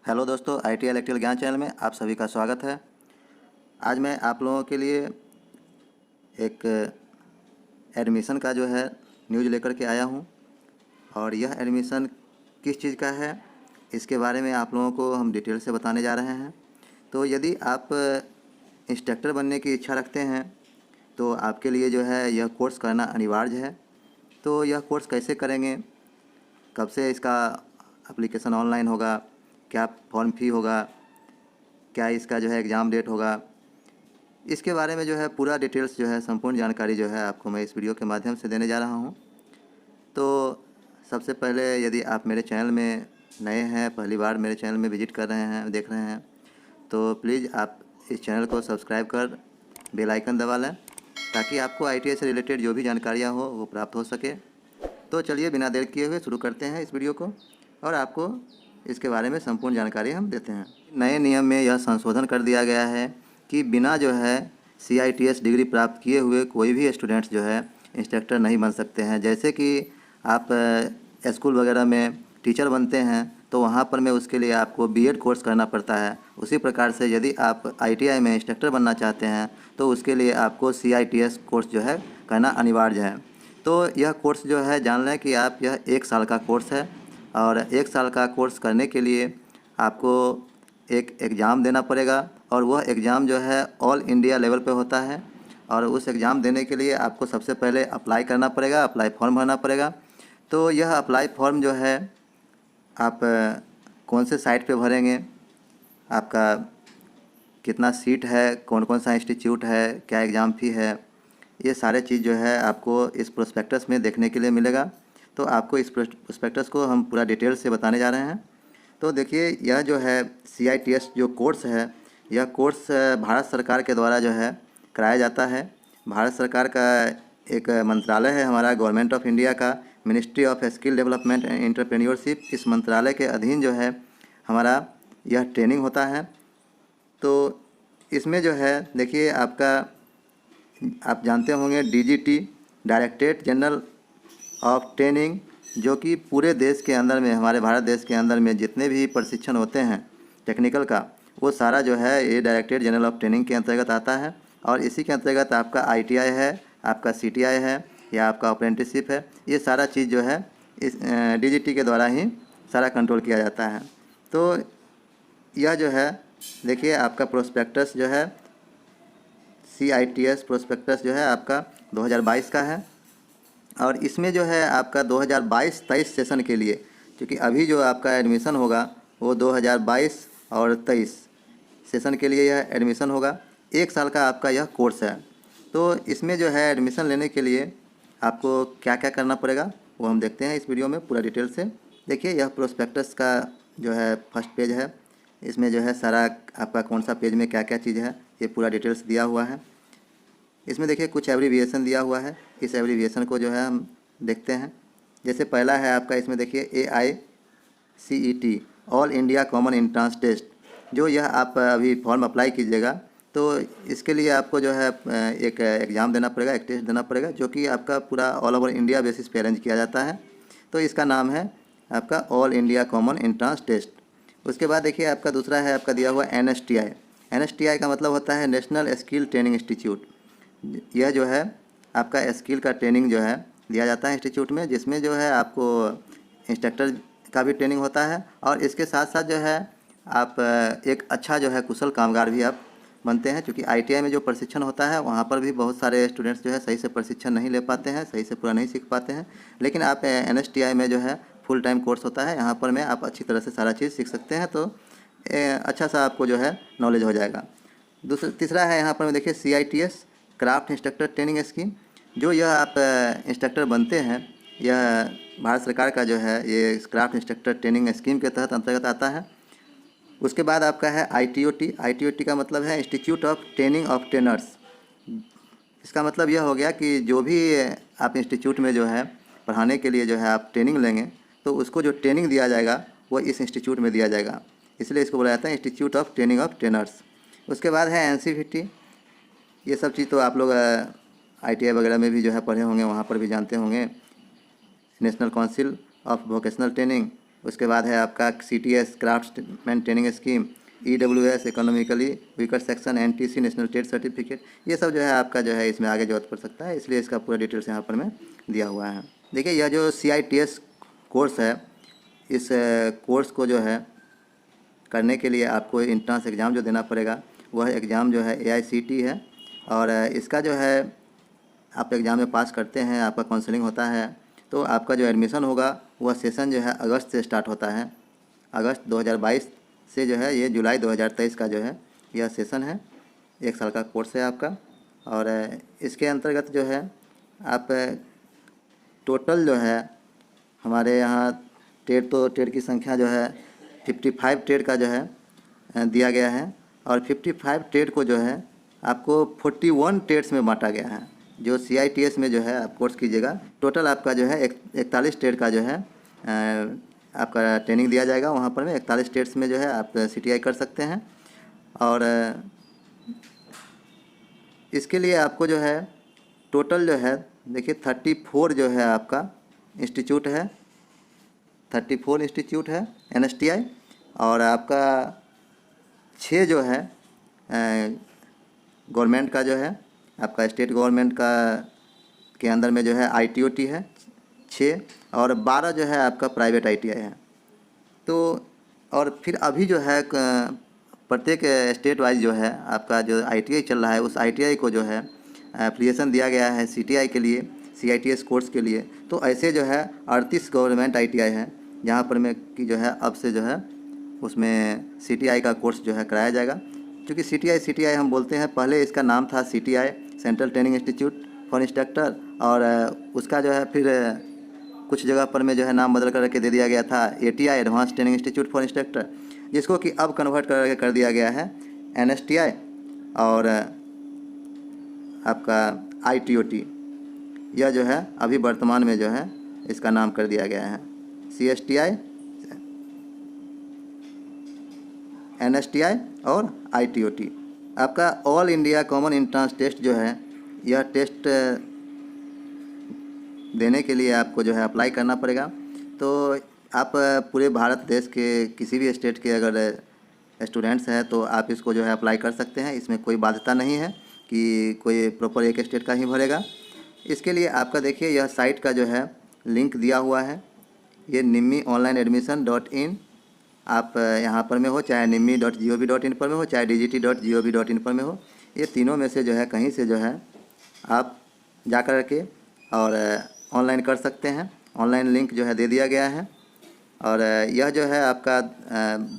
Hello दोस्तों, IT electrical ज्ञान channel में आप सभी का स्वागत है। आज मैं आप लोगों के लिए एक एडमिशन का जो है न्यूज़ लेकर के आया हूं और यह एडमिशन किस चीज़ का है इसके बारे में आप लोगों को हम डिटेल से बताने जा रहे हैं। तो यदि आप इंस्ट्रक्टर बनने की इच्छा रखते हैं तो आपके लिए जो है यह कोर्स करना अनिवार्य है। तो यह कोर्स कैसे करेंगे, कब से इसका एप्लीकेशन ऑनलाइन होगा, क्या फॉर्म फी होगा, क्या इसका जो है एग्ज़ाम डेट होगा, इसके बारे में जो है पूरा डिटेल्स जो है संपूर्ण जानकारी जो है आपको मैं इस वीडियो के माध्यम से देने जा रहा हूं। तो सबसे पहले यदि आप मेरे चैनल में नए हैं, पहली बार मेरे चैनल में विजिट कर रहे हैं, देख रहे हैं, तो प्लीज़ आप इस चैनल को सब्सक्राइब कर बेल आइकन दबा लें ताकि आपको आईटीआई से रिलेटेड जो भी जानकारियाँ हो वो प्राप्त हो सके। तो चलिए बिना देर किए हुए शुरू करते हैं इस वीडियो को और आपको इसके बारे में संपूर्ण जानकारी हम देते हैं। नए नियम में यह संशोधन कर दिया गया है कि बिना जो है CITS डिग्री प्राप्त किए हुए कोई भी स्टूडेंट्स जो है इंस्ट्रक्टर नहीं बन सकते हैं। जैसे कि आप स्कूल वगैरह में टीचर बनते हैं तो वहाँ पर में उसके लिए आपको B.Ed कोर्स करना पड़ता है। उसी प्रकार से यदि आप ITI में इंस्ट्रक्टर बनना चाहते हैं तो उसके लिए आपको CITS कोर्स जो है करना अनिवार्य है। तो यह कोर्स जो है जान लें कि आप यह 1 साल का कोर्स है और 1 साल का कोर्स करने के लिए आपको एक एग्ज़ाम देना पड़ेगा और वह एग्ज़ाम जो है ऑल इंडिया लेवल पे होता है। और उस एग्ज़ाम देने के लिए आपको सबसे पहले अप्लाई करना पड़ेगा, अप्लाई फॉर्म भरना पड़ेगा। तो यह अप्लाई फॉर्म जो है आप कौन से साइट पे भरेंगे, आपका कितना सीट है, कौन कौन सा इंस्टीट्यूट है, क्या एग्ज़ाम फ़ी है, ये सारे चीज़ जो है आपको इस प्रोस्पेक्टस में देखने के लिए मिलेगा। तो आपको इस प्रोस्पेक्टस को हम पूरा डिटेल से बताने जा रहे हैं। तो देखिए, यह जो है CITS जो कोर्स है, यह कोर्स भारत सरकार के द्वारा जो है कराया जाता है। भारत सरकार का एक मंत्रालय है हमारा, गवर्नमेंट ऑफ इंडिया का ministry of skill development and entrepreneurship. इस मंत्रालय के अधीन जो है हमारा यह ट्रेनिंग होता है। तो इसमें जो है देखिए, आपका आप जानते होंगे DGT, directorate general of training, जो कि पूरे देश के अंदर में, हमारे भारत देश के अंदर में जितने भी प्रशिक्षण होते हैं टेक्निकल का, वो सारा जो है ये डायरेक्टरेट जनरल ऑफ ट्रेनिंग के अंतर्गत आता है। और इसी के अंतर्गत आपका ITI है, आपका CTI है या आपका अप्रेंटिसशिप है, ये सारा चीज़ जो है इस DGT के द्वारा ही सारा कंट्रोल किया जाता है। तो यह जो है देखिए, आपका प्रोस्पेक्टस जो है CITS प्रोस्पेक्टस जो है आपका 2022 का है और इसमें जो है आपका 2022-23 सेशन के लिए, क्योंकि अभी जो आपका एडमिशन होगा वो 2022 और 23 सेशन के लिए यह एडमिशन होगा। 1 साल का आपका यह कोर्स है। तो इसमें जो है एडमिशन लेने के लिए आपको क्या क्या करना पड़ेगा वो हम देखते हैं इस वीडियो में पूरा डिटेल से। देखिए, यह प्रोस्पेक्टस का जो है फर्स्ट पेज है। इसमें जो है सारा आपका कौन सा पेज में क्या क्या चीज़ है ये पूरा डिटेल्स दिया हुआ है। इसमें देखिए कुछ एब्रीविएशन दिया हुआ है, इस एब्रीविएशन को जो है हम देखते हैं। जैसे पहला है आपका, इसमें देखिए AICET all India common entrance test, जो यह आप अभी फॉर्म अप्लाई कीजिएगा तो इसके लिए आपको जो है एक एग्ज़ाम देना पड़ेगा, एक टेस्ट देना पड़ेगा, जो कि आपका पूरा ऑल ओवर इंडिया बेसिस पे अरेंज किया जाता है। तो इसका नाम है आपका all India common entrance test. उसके बाद देखिए आपका दूसरा है आपका दिया हुआ NSTI। NSTI का मतलब होता है नेशनल स्किल ट्रेनिंग इंस्टीट्यूट। यह जो है आपका स्किल का ट्रेनिंग जो है दिया जाता है इंस्टीट्यूट में, जिसमें जो है आपको इंस्ट्रक्टर का भी ट्रेनिंग होता है और इसके साथ साथ जो है आप एक अच्छा जो है कुशल कामगार भी आप बनते हैं। क्योंकि ITI में जो प्रशिक्षण होता है वहाँ पर भी बहुत सारे स्टूडेंट्स जो है सही से प्रशिक्षण नहीं ले पाते हैं, सही से पूरा नहीं सीख पाते हैं। लेकिन आप NSTI में जो है फुल टाइम कोर्स होता है, यहाँ पर में आप अच्छी तरह से सारा चीज़ सीख सकते हैं। तो अच्छा सा आपको जो है नॉलेज हो जाएगा। तीसरा है यहाँ पर में देखिए CITS craft instructor training scheme. जो यह आप इंस्ट्रक्टर बनते हैं, यह भारत सरकार का जो है ये क्राफ्ट इंस्ट्रक्टर ट्रेनिंग स्कीम के तहत अंतर्गत आता है। उसके बाद आपका है ITOT का मतलब है institute of training of trainers. इसका मतलब यह हो गया कि जो भी आप इंस्टीट्यूट में जो है पढ़ाने के लिए जो है आप ट्रेनिंग लेंगे तो उसको जो ट्रेनिंग दिया जाएगा वो इस इंस्टीट्यूट में दिया जाएगा, इसलिए इसको बोला जाता है institute of training of trainers. उसके बाद है NCVT। ये सब चीज़ तो आप लोग ITI वगैरह में भी जो है पढ़े होंगे, वहाँ पर भी जानते होंगे। National council of vocational training, उसके बाद है आपका CTS craftsman training scheme, EWS economically weaker section, NTC national trade certificate, ये सब जो है आपका जो है इसमें आगे जरूरत पड़ सकता है, इसलिए इसका पूरा डिटेल्स यहाँ पर में दिया हुआ है। देखिए यह जो CITS कोर्स है, इस कोर्स को जो है करने के लिए आपको इंट्रेंस एग्ज़ाम जो देना पड़ेगा, वह एग्ज़ाम जो है AICT है। और इसका जो है आप एग्ज़ाम में पास करते हैं, आपका काउंसलिंग होता है, तो आपका जो एडमिशन होगा वह सेशन जो है अगस्त से स्टार्ट होता है। अगस्त 2022 से जो है ये जुलाई 2023 का जो है यह सेशन है। 1 साल का कोर्स है आपका। और इसके अंतर्गत जो है आप टोटल जो है हमारे यहाँ ट्रेड की संख्या जो है 55 ट्रेड का जो है दिया गया है। और 55 ट्रेड को जो है आपको 41 ट्रेड्स में बांटा गया है। जो CITS में जो है आप कोर्स कीजिएगा, टोटल आपका जो है 41 ट्रेड का जो है आपका ट्रेनिंग दिया जाएगा। वहाँ पर में 41 ट्रेड्स में जो है आप CTI कर सकते हैं। और इसके लिए आपको जो है टोटल जो है देखिए 34 जो है आपका इंस्टीट्यूट है, 34 इंस्टीट्यूट है NSTI। और आपका 6 जो है गवर्नमेंट का जो है आपका स्टेट गवर्नमेंट का के अंदर में जो है ITOT है 6, और 12 जो है आपका प्राइवेट ITI है। तो और फिर अभी जो है प्रत्येक स्टेट वाइज जो है आपका जो ITI चल रहा है, उस ITI को जो है एप्लीकेशन दिया गया है CTI के लिए, CITS कोर्स के लिए। तो ऐसे जो है 38 गवर्नमेंट ITI है जहाँ पर में कि जो है अब से जो है उसमें CTI का कोर्स जो है कराया जाएगा। क्योंकि CTI हम बोलते हैं, पहले इसका नाम था CTI central training institute for instructor, और उसका जो है फिर कुछ जगह पर में जो है नाम बदल करके दे दिया गया था ATI advance training institute for instructor, जिसको कि अब कन्वर्ट करके कर दिया गया है NSTI और आपका ITOT। यह जो है अभी वर्तमान में जो है इसका नाम कर दिया गया है CSTI, NSTI और ITOT। आपका all India common entrance test जो है, यह टेस्ट देने के लिए आपको जो है अप्लाई करना पड़ेगा। तो आप पूरे भारत देश के किसी भी स्टेट के अगर स्टूडेंट्स हैं तो आप इसको जो है अप्लाई कर सकते हैं। इसमें कोई बाध्यता नहीं है कि कोई प्रॉपर एक स्टेट का ही भरेगा। इसके लिए आपका देखिए यह साइट का जो है लिंक दिया हुआ है, ये nimmi.online.admission.in। आप यहाँ पर में हो, चाहे nimmi.gov.in पर में हो, चाहे dgt.gov.in पर में हो, ये तीनों में से जो है कहीं से जो है आप जा कर के और ऑनलाइन कर सकते हैं। ऑनलाइन लिंक जो है दे दिया गया है। और यह जो है आपका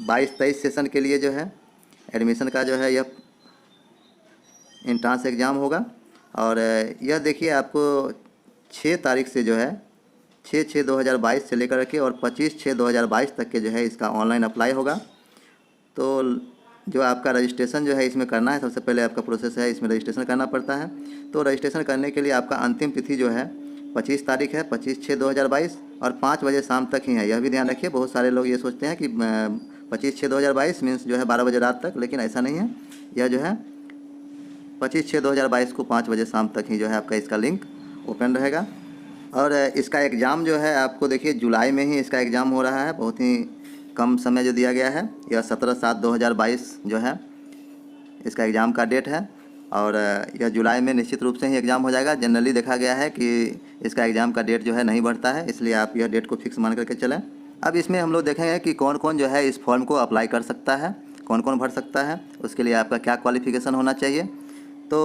22-23 सेशन के लिए जो है एडमिशन का जो है यह एंट्रेंस एग्ज़ाम होगा। और यह देखिए आपको 6 तारीख से जो है 6/6/2022 से लेकर के और 25/6/2022 तक के जो है इसका ऑनलाइन अप्लाई होगा। तो जो आपका रजिस्ट्रेशन जो है इसमें करना है, सबसे पहले आपका प्रोसेस है, इसमें रजिस्ट्रेशन करना पड़ता है। तो रजिस्ट्रेशन करने के लिए आपका अंतिम तिथि जो है 25 तारीख है, 25/6/2022 और 5 बजे शाम तक ही है। यह भी ध्यान रखिए, बहुत सारे लोग ये सोचते हैं कि 25/6/2022 मीन्स जो है 12 बजे रात तक, लेकिन ऐसा नहीं है। यह जो है 25/6/2022 को 5 बजे शाम तक ही जो है आपका इसका लिंक ओपन रहेगा। और इसका एग्ज़ाम जो है आपको देखिए जुलाई में ही इसका एग्ज़ाम हो रहा है, बहुत ही कम समय जो दिया गया है। यह 17/7/2022 जो है इसका एग्ज़ाम का डेट है। और यह जुलाई में निश्चित रूप से ही एग्ज़ाम हो जाएगा। जनरली देखा गया है कि इसका एग्ज़ाम का डेट जो है नहीं बढ़ता है, इसलिए आप यह डेट को फिक्स मान करके चलें। अब इसमें हम लोग देखेंगे कि कौन कौन जो है इस फॉर्म को अप्लाई कर सकता है, कौन कौन भर सकता है, उसके लिए आपका क्या क्वालिफ़िकेशन होना चाहिए। तो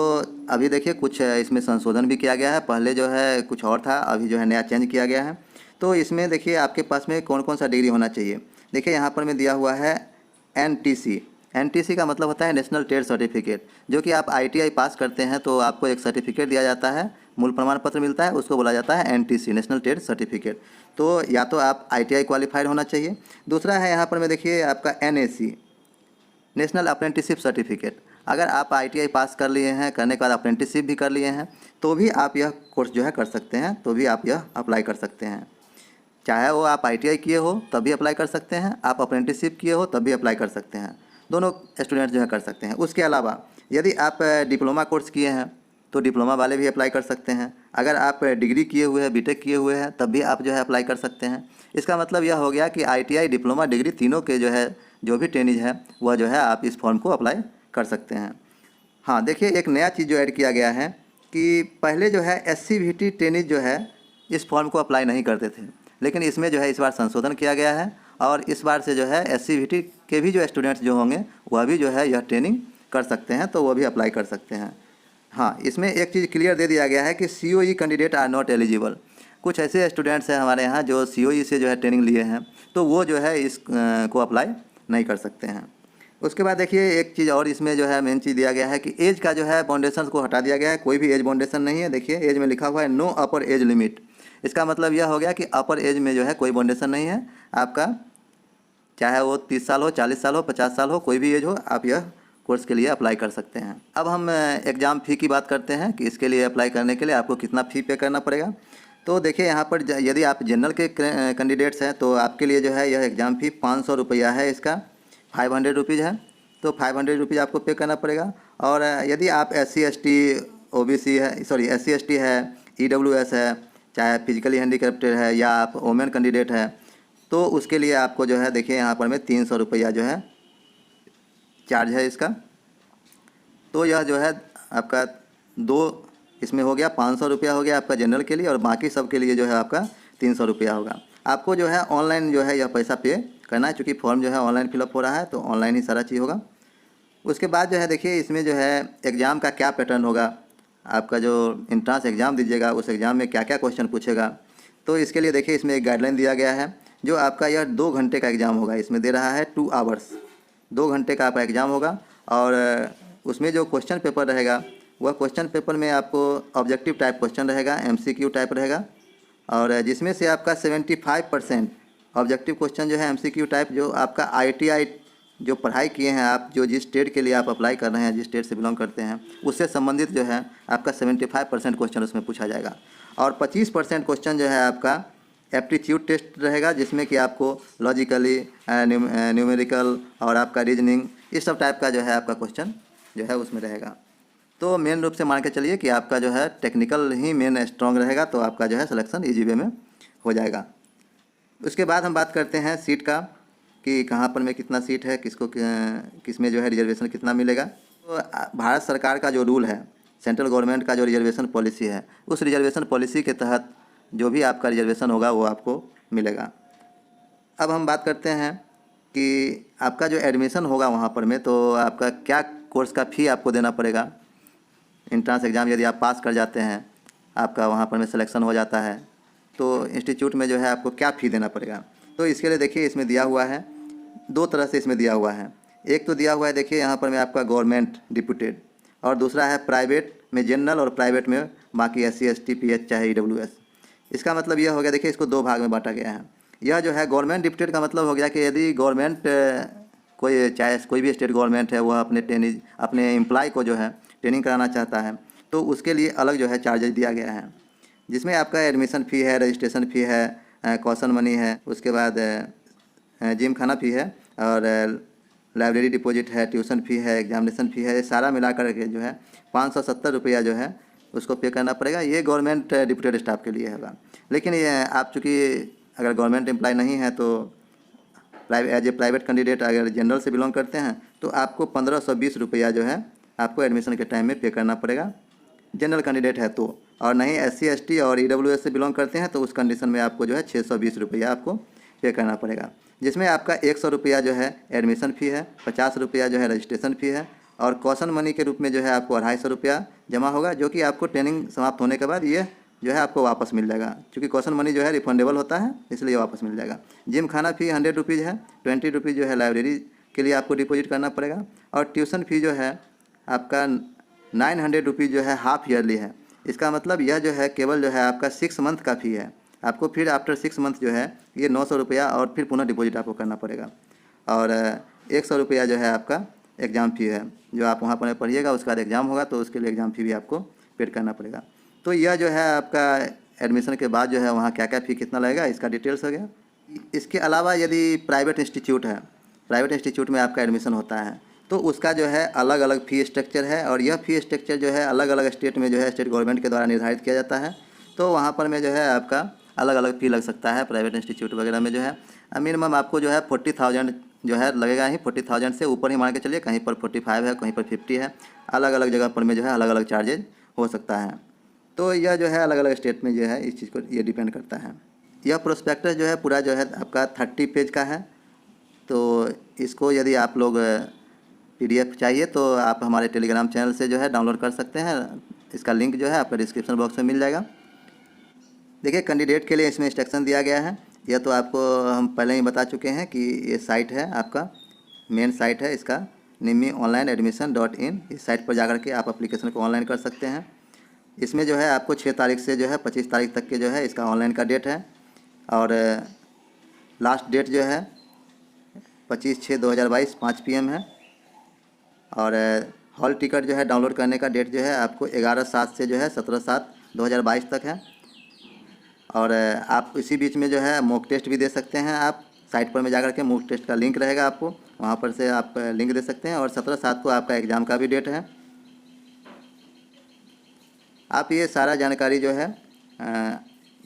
अभी देखिए कुछ इसमें संशोधन भी किया गया है, पहले जो है कुछ और था, अभी जो है नया चेंज किया गया है। तो इसमें देखिए आपके पास में कौन कौन सा डिग्री होना चाहिए। देखिए यहाँ पर में दिया हुआ है NTC का मतलब होता है नेशनल ट्रेड सर्टिफिकेट। जो कि आप ITI पास करते हैं तो आपको एक सर्टिफिकेट दिया जाता है, मूल प्रमाण पत्र मिलता है, उसको बोला जाता है NTC नेशनल ट्रेड सर्टिफिकेट। तो या तो आप ITI क्वालिफाइड होना चाहिए। दूसरा है यहाँ पर में देखिए आपका NAC नेशनल अप्रेंटिसशिप सर्टिफिकेट। अगर आप ITI पास कर लिए हैं, करने के बाद अप्रेंटिसशिप भी कर लिए हैं, तो भी आप यह कोर्स जो है कर सकते हैं, तो भी आप यह अप्लाई कर सकते हैं। चाहे वो आप ITI किए हो तब भी अप्लाई कर सकते हैं, आप अप्रेंटिसशिप किए हो तब भी अप्लाई कर सकते हैं, दोनों स्टूडेंट जो है कर सकते हैं। उसके अलावा यदि आप डिप्लोमा कोर्स किए हैं तो डिप्लोमा वाले भी अप्लाई कर सकते हैं। अगर आप डिग्री किए हुए हैं, बीटेक किए हुए हैं, तब भी आप जो है अप्लाई कर सकते हैं। इसका मतलब यह हो गया कि आईटीआई, डिप्लोमा, डिग्री तीनों के जो है जो भी ट्रेनिज है वह जो है आप इस फॉर्म को अप्लाई कर सकते हैं। हाँ, देखिए एक नया चीज़ जो ऐड किया गया है कि पहले जो है एससीवीटी ट्रेनिज जो है इस फॉर्म को अप्लाई नहीं करते थे, लेकिन इसमें जो है इस बार संशोधन किया गया है और इस बार से जो है एससीवीटी के भी जो स्टूडेंट्स जो होंगे वह भी जो है यह ट्रेनिंग कर सकते हैं, तो वह भी अप्लाई कर सकते हैं। हाँ, इसमें एक चीज़ क्लियर दे दिया गया है कि COE candidate are not eligible. कुछ ऐसे स्टूडेंट्स हैं हमारे यहाँ जो सीओई से जो है ट्रेनिंग लिए हैं, तो वो जो है इस को अप्लाई नहीं कर सकते हैं। उसके बाद देखिए एक चीज़ और इसमें जो है मेन चीज़ दिया गया है कि एज का जो है बाउंडेशन को हटा दिया गया है। कोई भी एज बाउंडेशन नहीं है। देखिए एज में लिखा हुआ है नो अपर एज लिमिट। इसका मतलब यह हो गया कि अपर एज में जो है कोई बाउंडेशन नहीं है आपका, चाहे वो 30 साल हो, 40 साल हो, 50 साल हो, कोई भी एज हो, आप यह कोर्स के लिए अप्लाई कर सकते हैं। अब हम एग्ज़ाम फ़ी की बात करते हैं कि इसके लिए अप्लाई करने के लिए आपको कितना फ़ी पे करना पड़ेगा। तो देखिए यहाँ पर यदि आप जनरल के कैंडिडेट्स हैं तो आपके लिए जो है यह एग्ज़ाम फ़ी 500 रुपया है। इसका 500 रुपीज़ है, तो 500 रुपीज़ आपको पे करना पड़ेगा। और यदि आप SC/ST, OBC है, सॉरी SC/ST है, EWS है, चाहे फिजिकली हैंडीकैप्टेड है या आप वोमेन कैंडिडेट है, तो उसके लिए आपको जो है देखिए यहाँ पर में 300 रुपया जो है चार्ज है इसका। तो यह जो है आपका दो इसमें हो गया, 500 रुपया हो गया आपका जनरल के लिए और बाकी सब के लिए जो है आपका 300 रुपया होगा। आपको जो है ऑनलाइन जो है यह पैसा पे करना है, चूँकि फॉर्म जो है ऑनलाइन फिलअप हो रहा है, तो ऑनलाइन ही सारा चीज़ होगा। उसके बाद जो है देखिए इसमें जो है एग्ज़ाम का क्या पैटर्न होगा। आपका जो इंट्रांस एग्ज़ाम दीजिएगा उस एग्ज़ाम में क्या क्या क्वेश्चन पूछेगा, तो इसके लिए देखिए इसमें एक गाइडलाइन दिया गया है। जो आपका यह 2 घंटे का एग्ज़ाम होगा, इसमें दे रहा है 2 आवर्स, 2 घंटे का आपका एग्ज़ाम होगा। और उसमें जो क्वेश्चन पेपर रहेगा वह क्वेश्चन पेपर में आपको ऑब्जेक्टिव टाइप क्वेश्चन रहेगा, MCQ टाइप रहेगा, और जिसमें से आपका 75% ऑब्जेक्टिव क्वेश्चन जो है MCQ टाइप, जो आपका ITI जो पढ़ाई किए हैं आप, जो जिस स्टेट के लिए आप अप्लाई कर रहे हैं, जिस स्टेट से बिलोंग करते हैं, उससे संबंधित जो है आपका 75% क्वेश्चन उसमें पूछा जाएगा। और 25% क्वेश्चन जो है आपका एप्टीट्यूड टेस्ट रहेगा, जिसमें कि आपको लॉजिकली, न्यूमेरिकल और आपका रीजनिंग, इस सब टाइप का जो है आपका क्वेश्चन जो है उसमें रहेगा। तो मेन रूप से मान के चलिए कि आपका जो है टेक्निकल ही मेन स्ट्रॉन्ग रहेगा, तो आपका जो है सिलेक्शन ईजी वे में हो जाएगा। उसके बाद हम बात करते हैं सीट का कि कहाँ पर में कितना सीट है, किस में जो है रिजर्वेशन कितना मिलेगा। तो भारत सरकार का जो रूल है, सेंट्रल गवर्नमेंट का जो रिजर्वेशन पॉलिसी है, उस रिजर्वेशन पॉलिसी के तहत जो भी आपका रिजर्वेशन होगा वो आपको मिलेगा। अब हम बात करते हैं कि आपका जो एडमिशन होगा वहाँ पर में, तो आपका क्या कोर्स का फ़ी आपको देना पड़ेगा। इंट्रांस एग्ज़ाम यदि आप पास कर जाते हैं, आपका वहाँ पर में सिलेक्शन हो जाता है, तो इंस्टीट्यूट में जो है आपको क्या फ़ी देना पड़ेगा। तो इसके लिए देखिए इसमें दिया हुआ है, 2 तरह से इसमें दिया हुआ है। एक तो दिया हुआ है देखिए यहाँ पर में आपका गवर्नमेंट डिप्यूटेड, और दूसरा है प्राइवेट में जनरल और प्राइवेट में बाकी SC/ST, PH चाहे EWS। इसका मतलब यह हो गया, देखिए इसको 2 भाग में बांटा गया है। यह जो है गवर्नमेंट डिप्यूटेड का मतलब हो गया कि यदि गवर्नमेंट कोई, चाहे कोई भी स्टेट गवर्नमेंट है, वह अपने एम्प्लॉय को जो है ट्रेनिंग कराना चाहता है, तो उसके लिए अलग जो है चार्जेज दिया गया है, जिसमें आपका एडमिशन फ़ी है, रजिस्ट्रेशन फ़ी है, कॉशन मनी है, उसके बाद जिम खाना फ़ी है, और लाइब्रेरी डिपॉजिट है, ट्यूशन फ़ी है, एग्जामिनेशन फ़ी है, ये सारा मिला कर के जो है 570 रुपया जो है उसको पे करना पड़ेगा। ये गवर्नमेंट डिप्यूटेड स्टाफ के लिए होगा। लेकिन ये आप चूँकि अगर गवर्नमेंट एम्प्लॉय नहीं है, तो एज ए प्राइवेट कैंडिडेट अगर जनरल से बिलोंग करते हैं, तो आपको 1520 रुपया जो है आपको एडमिशन के टाइम में पे करना पड़ेगा, जनरल कैंडिडेट है तो। और नहीं SC/ST और EWS से बिलोंग करते हैं, तो उस कंडीशन में आपको जो है 620 रुपया आपको पे करना पड़ेगा, जिसमें आपका 100 रुपया जो है एडमिशन फ़ी है, 50 रुपया जो है रजिस्ट्रेशन फ़ी है, और कॉशन मनी के रूप में जो है आपको 250 रुपया जमा होगा, जो कि आपको ट्रेनिंग समाप्त होने के बाद ये जो है आपको वापस मिल जाएगा। क्योंकि कॉशन मनी जो है रिफंडेबल होता है, इसलिए वापस मिल जाएगा। जिम खाना फ़ी 100 रुपीज़ है, 20 रुपीज़ जो है लाइब्रेरी के लिए आपको डिपॉजिट करना पड़ेगा, और ट्यूशन फ़ी जो है आपका 900 रुपीज़ जो है हाफ ईयरली है। इसका मतलब यह जो है केवल जो है आपका 6 मंथ का फ़ी है। आपको फिर आफ्टर 6 मंथ जो है ये 900 रुपया और फिर पुनः डिपॉजिट आपको करना पड़ेगा, और 100 रुपया जो है आपका एग्ज़ाम फ़ी है। जो आप वहाँ पर पढ़िएगा, उसके बाद एग्ज़ाम होगा, तो उसके लिए एग्ज़ाम फ़ी भी आपको पेड करना पड़ेगा। तो यह जो है आपका एडमिशन के बाद जो है वहाँ क्या क्या फ़ी कितना लगेगा, इसका डिटेल्स हो गया। इसके अलावा यदि प्राइवेट इंस्टीट्यूट है, प्राइवेट इंस्टीट्यूट में आपका एडमिशन होता है, तो उसका जो है अलग अलग फ़ी स्ट्रक्चर है, और यह फ़ी स्ट्रक्चर जो है अलग अलग स्टेट में जो है स्टेट गवर्नमेंट के द्वारा निर्धारित किया जाता है। तो वहाँ पर में जो है आपका अलग अलग फ़ी लग सकता है। प्राइवेट इंस्टीट्यूट वगैरह में जो है मिनिमम आपको जो है 40,000 जो है लगेगा ही। 40,000 से ऊपर ही मान के चलिए, कहीं पर 45 है, कहीं पर 50 है। अलग अलग जगह पर में जो है अलग अलग चार्जेज हो सकता है। तो यह जो है अलग अलग स्टेट में जो है इस चीज़ को ये डिपेंड करता है। यह प्रोस्पेक्टस जो है पूरा जो है आपका 30 पेज का है। तो इसको यदि आप लोग PDF चाहिए तो आप हमारे टेलीग्राम चैनल से जो है डाउनलोड कर सकते हैं। इसका लिंक जो है आपका डिस्क्रिप्शन बॉक्स में मिल जाएगा। देखिए, कैंडिडेट के लिए इसमें इंस्ट्रक्शन दिया गया है। यह तो आपको हम पहले ही बता चुके हैं कि ये साइट है, आपका मेन साइट है इसका, NIMI-online-admission.in। इस साइट पर जाकर के आप एप्लीकेशन को ऑनलाइन कर सकते हैं। इसमें जो है आपको 6 तारीख से जो है 25 तारीख तक के जो है इसका ऑनलाइन का डेट है, और लास्ट डेट जो है 25/6/2022 5 PM है। और हॉल टिकट जो है डाउनलोड करने का डेट जो है आपको 11/7 से जो है 17/7/2022 तक है। और आप इसी बीच में जो है मॉक टेस्ट भी दे सकते हैं। आप साइट पर में जाकर के मॉक टेस्ट का लिंक रहेगा, आपको वहाँ पर से आप लिंक दे सकते हैं। और 17/7 को आपका एग्ज़ाम का भी डेट है। आप ये सारा जानकारी जो है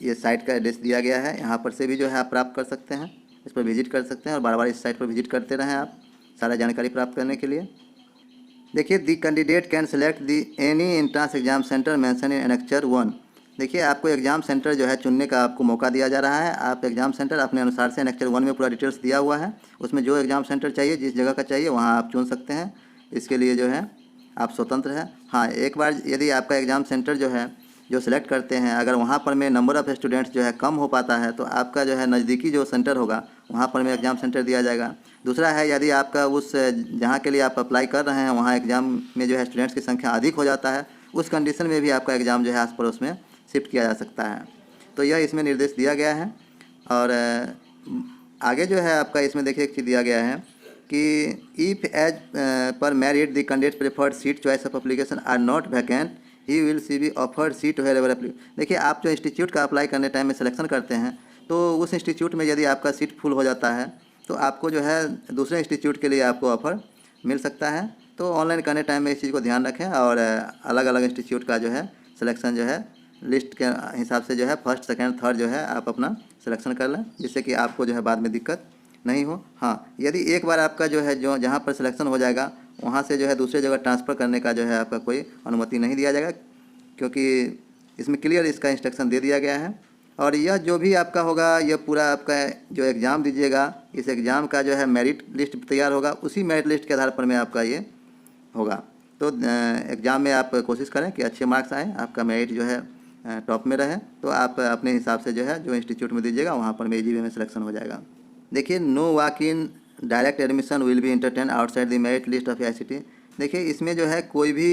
ये साइट का एड्रेस दिया गया है, यहाँ पर से भी जो है आप प्राप्त कर सकते हैं। इस पर विजिट कर सकते हैं और बार बार इस साइट पर विजिट करते रहें आप सारा जानकारी प्राप्त करने के लिए। देखिए, the candidate can select the any entrance exam centre mention in annexure 1। देखिए, आपको एग्ज़ाम सेंटर जो है चुनने का आपको मौका दिया जा रहा है। आप एग्ज़ाम सेंटर अपने अनुसार से एनेक्चर 1 में पूरा डिटेल्स दिया हुआ है। उसमें जो एग्ज़ाम सेंटर चाहिए, जिस जगह का चाहिए, वहाँ आप चुन सकते हैं। इसके लिए जो है आप स्वतंत्र हैं। हाँ, एक बार यदि आपका एग्ज़ाम सेंटर जो है जो सिलेक्ट करते हैं, अगर वहाँ पर में नंबर ऑफ़ स्टूडेंट्स जो है कम हो पाता है, तो आपका जो है नज़दीकी जो सेंटर होगा वहाँ पर में एग्ज़ाम सेंटर दिया जाएगा। दूसरा है, यदि आपका उस जहाँ के लिए आप अप्लाई कर रहे हैं वहाँ एग्ज़ाम में जो है स्टूडेंट्स की संख्या अधिक हो जाता है, उस कंडीशन में भी आपका एग्ज़ाम जो है आस पड़ोस में शिफ्ट किया जा सकता है। तो यह इसमें निर्देश दिया गया है। और आगे जो है आपका इसमें देखिए एक चीज़ दिया गया है कि if as per merit the candidate preferred seat choice of application are not vacant, he will see be offered seat wherever application. देखिए, आप जो इंस्टीट्यूट का अप्लाई करने टाइम में सिलेक्शन करते हैं, तो उस इंस्टीट्यूट में यदि आपका सीट फुल हो जाता है तो आपको जो है दूसरे इंस्टीट्यूट के लिए आपको ऑफ़र मिल सकता है। तो ऑनलाइन करने टाइम में इस चीज़ को ध्यान रखें, और अलग अलग इंस्टीट्यूट का जो है सिलेक्शन जो है लिस्ट के हिसाब से जो है फर्स्ट, सेकंड, थर्ड जो है आप अपना सिलेक्शन कर लें, जिससे कि आपको जो है बाद में दिक्कत नहीं हो। हाँ, यदि एक बार आपका जो है जो जहाँ पर सिलेक्शन हो जाएगा वहाँ से जो है दूसरी जगह ट्रांसफ़र करने का जो है आपका कोई अनुमति नहीं दिया जाएगा, क्योंकि इसमें क्लियर इसका इंस्ट्रक्शन दे दिया गया है। और यह जो भी आपका होगा, यह पूरा आपका जो एग्ज़ाम दीजिएगा, इस एग्ज़ाम का जो है मेरिट लिस्ट तैयार होगा, उसी मेरिट लिस्ट के आधार पर में आपका ये होगा। तो एग्ज़ाम में आप कोशिश करें कि अच्छे मार्क्स आए, आपका मेरिट जो है टॉप में रहे, तो आप अपने हिसाब से जो है जो इंस्टीट्यूट में दीजिएगा वहाँ पर में EGB में सिलेक्शन हो जाएगा। देखिए, no walk in direct admission will be entertain outside the merit list of ICT। देखिए, इसमें जो है कोई भी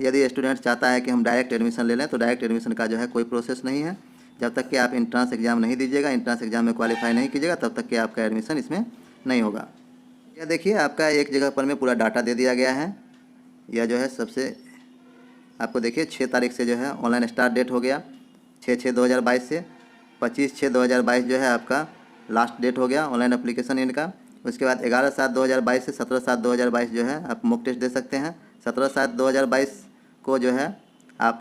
यदि स्टूडेंट चाहता है कि हम डायरेक्ट एडमिशन ले लें, तो डायरेक्ट एडमिशन का जो है कोई प्रोसेस नहीं है। जब तक कि आप एंट्रेंस एग्ज़ाम नहीं दीजिएगा, एंट्रेंस एग्ज़ाम में क्वालिफाई नहीं कीजिएगा, तब तक कि आपका एडमिशन इसमें नहीं होगा। यह देखिए, आपका एक जगह पर में पूरा डाटा दे दिया गया है। यह जो है सबसे आपको देखिए 6 तारीख से जो है ऑनलाइन स्टार्ट डेट हो गया, 6/6/2022 से 25/6/2022 जो है आपका लास्ट डेट हो गया ऑनलाइन एप्लीकेशन इन का। उसके बाद 11/7/2022 से 17/7/2022 जो है आप मॉक टेस्ट दे सकते हैं। 17/7/2022 को जो है आप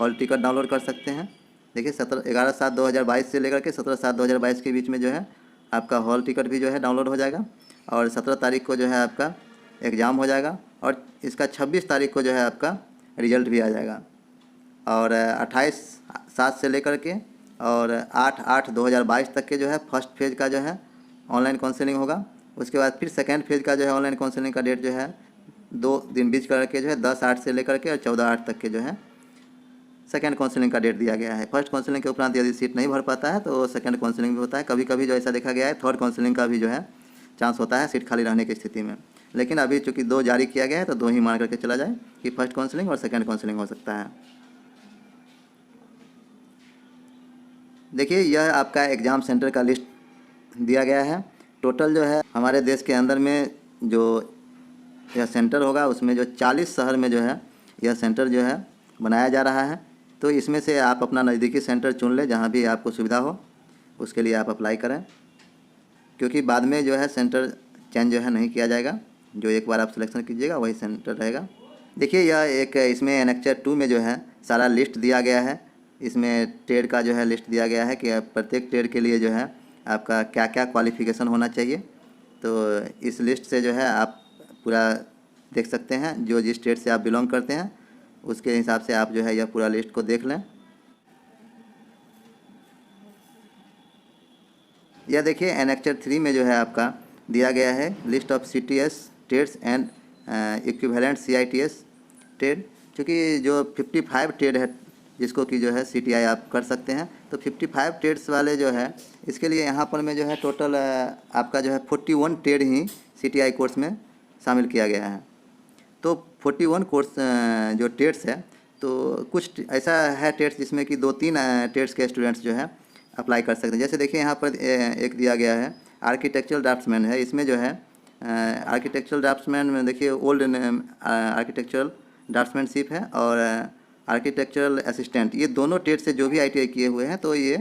हॉल टिकट डाउनलोड कर सकते हैं। देखिए, 11/7/2022 से लेकर के 17/7/2022 के बीच में जो है आपका हॉल टिकट भी जो है डाउनलोड हो जाएगा। और 17 तारीख को जो है आपका एग्ज़ाम हो जाएगा, और इसका 26 तारीख को जो है आपका रिजल्ट भी आ जाएगा। और 28/7 से लेकर के और 8/8/2022 तक के जो है फर्स्ट फेज़ का जो है ऑनलाइन काउंसलिंग होगा। उसके बाद फिर सेकेंड फेज़ का जो है ऑनलाइन काउंसलिंग का डेट जो है 2 दिन बीच करके जो है 10/8 से लेकर के और 14/8 तक के जो है सेकेंड काउंसलिंग का डेट दिया गया है। फर्स्ट काउंसलिंग के उपरांत यदि सीट नहीं भर पाता है तो सेकेंड काउंसलिंग भी होता है। कभी कभी जो ऐसा देखा गया है थर्ड काउंसलिंग का भी जो है चांस होता है सीट खाली रहने की स्थिति में। लेकिन अभी चूँकि 2 जारी किया गया है तो 2 ही मान करके चला जाए कि फर्स्ट काउंसलिंग और सेकेंड काउंसलिंग हो सकता है। देखिए, यह आपका एग्ज़ाम सेंटर का लिस्ट दिया गया है। टोटल जो है हमारे देश के अंदर में जो यह सेंटर होगा उसमें जो 40 शहर में जो है यह सेंटर जो है बनाया जा रहा है। तो इसमें से आप अपना नज़दीकी सेंटर चुन लें, जहाँ भी आपको सुविधा हो उसके लिए आप अप्लाई करें, क्योंकि बाद में जो है सेंटर चेंज जो है नहीं किया जाएगा। जो एक बार आप सिलेक्शन कीजिएगा वही सेंटर रहेगा। देखिए यह एक इसमें एनेक्चर 2 में जो है सारा लिस्ट दिया गया है। इसमें ट्रेड का जो है लिस्ट दिया गया है कि प्रत्येक ट्रेड के लिए जो है आपका क्या क्या क्वालिफ़िकेशन होना चाहिए। तो इस लिस्ट से जो है आप पूरा देख सकते हैं, जो जिस स्टेट से आप बिलोंग करते हैं उसके हिसाब से आप जो है यह पूरा लिस्ट को देख लें। यह देखिए एनेक्चर 3 में जो है आपका दिया गया है list of CTS trades and equivalent CITS trade. चूँकि जो 55 ट्रेड है जिसको कि जो है CTI आप कर सकते हैं, तो 55 ट्रेड्स वाले जो है इसके लिए यहाँ पर में जो है टोटल आपका जो है 41 ट्रेड ही CTI कोर्स में शामिल किया गया है। तो 41 कोर्स जो ट्रेड्स है, तो कुछ ऐसा है ट्रेड्स जिसमें कि 2-3 ट्रेड्स के स्टूडेंट्स जो है अप्लाई कर सकते हैं। जैसे देखिए यहाँ पर एक दिया गया है आर्किटेक्चरल ड्राफ्ट्समैन है। इसमें जो है आर्किटेक्चरल ड्राफ्ट्समैन में देखिए ओल्ड आर्किटेक्चरल ड्राफ्ट्समैनशिप है और आर्किटेक्चरल असिस्टेंट, ये दोनों ट्रेड से जो भी ITI किए हुए हैं तो ये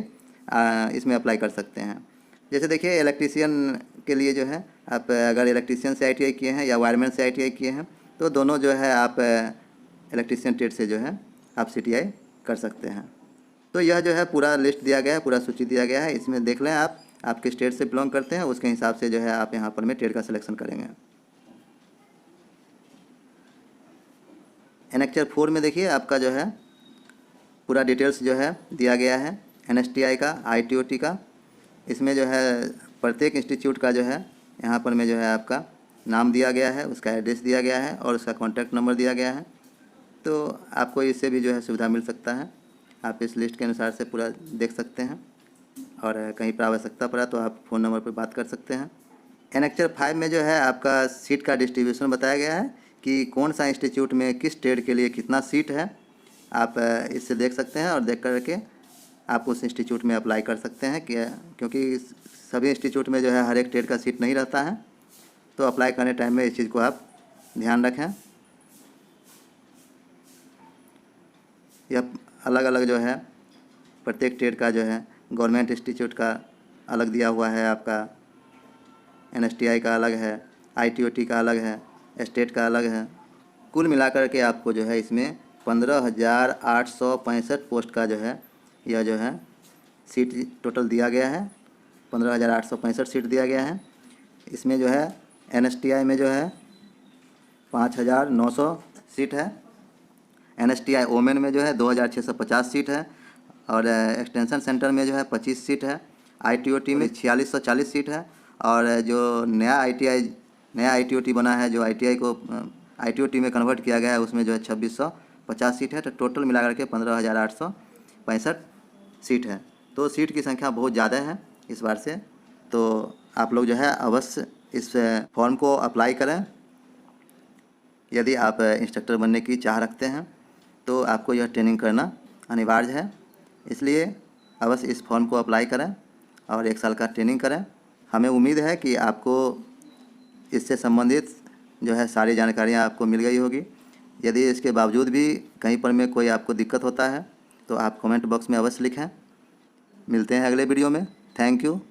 इसमें अप्लाई कर सकते हैं। जैसे देखिए इलेक्ट्रीशियन के लिए जो है आप अगर इलेक्ट्रीशियन से ITI किए हैं या वायरमैन से ITI किए हैं तो दोनों जो है आप इलेक्ट्रीशियन ट्रेड से जो है आप CTI कर सकते हैं। तो यह जो है पूरा लिस्ट दिया गया है, पूरा सूची दिया गया है। इसमें देख लें आप किस स्टेट से बिलोंग करते हैं, उसके हिसाब से जो है आप यहाँ पर में ट्रेड का सिलेक्शन करेंगे। एनेक्चर 4 में देखिए आपका जो है पूरा डिटेल्स जो है दिया गया है NSTI का, ITOT का। इसमें जो है प्रत्येक इंस्टीट्यूट का जो है यहाँ पर में जो है आपका नाम दिया गया है, उसका एड्रेस दिया गया है और उसका कॉन्टैक्ट नंबर दिया गया है। तो आपको इससे भी जो है सुविधा मिल सकता है। आप इस लिस्ट के अनुसार से पूरा देख सकते हैं और कहीं पर आवश्यकता पड़ा तो आप फ़ोन नंबर पर बात कर सकते हैं। एनेक्चर 5 में जो है आपका सीट का डिस्ट्रीब्यूशन बताया गया है कि कौन सा इंस्टीट्यूट में किस ट्रेड के लिए कितना सीट है। आप इससे देख सकते हैं और देख करके आप उस इंस्टीट्यूट में अप्लाई कर सकते हैं क्योंकि सभी इंस्टीट्यूट में जो है हर एक ट्रेड का सीट नहीं रहता है। तो अप्लाई करने टाइम में इस चीज़ को आप ध्यान रखें। यह अलग अलग जो है प्रत्येक ट्रेड का जो है गवर्नमेंट इंस्टीट्यूट का अलग दिया हुआ है, आपका NSTI का अलग है, ITOT का अलग है, स्टेट का अलग है। कुल मिलाकर के आपको जो है इसमें 15,865 पोस्ट का जो है यह जो है सीट टोटल दिया गया है। 15,865 सीट दिया गया है। इसमें जो है NSTI में जो है 5,900 सीट है। NSTI वोमेन में जो है 2,650 सीट है और एक्सटेंशन सेंटर में जो है 25 सीट है। ITOT में 4,640 सीट है और जो नया ITOT बना है, जो ITI को ITOT में कन्वर्ट किया गया है, उसमें जो है 2,650 सीट है। तो टोटल मिलाकर के 15,865 सीट है। तो सीट की संख्या बहुत ज़्यादा है इस बार से। तो आप लोग जो है अवश्य इस फॉर्म को अप्लाई करें। यदि आप इंस्ट्रक्टर बनने की चाह रखते हैं तो आपको यह ट्रेनिंग करना अनिवार्य है। इसलिए अवश्य इस फॉर्म को अप्लाई करें और 1 साल का ट्रेनिंग करें। हमें उम्मीद है कि आपको इससे संबंधित जो है सारी जानकारियाँ आपको मिल गई होगी। यदि इसके बावजूद भी कहीं पर में कोई आपको दिक्कत होता है तो आप कमेंट बॉक्स में अवश्य लिखें। मिलते हैं अगले वीडियो में। Thank you.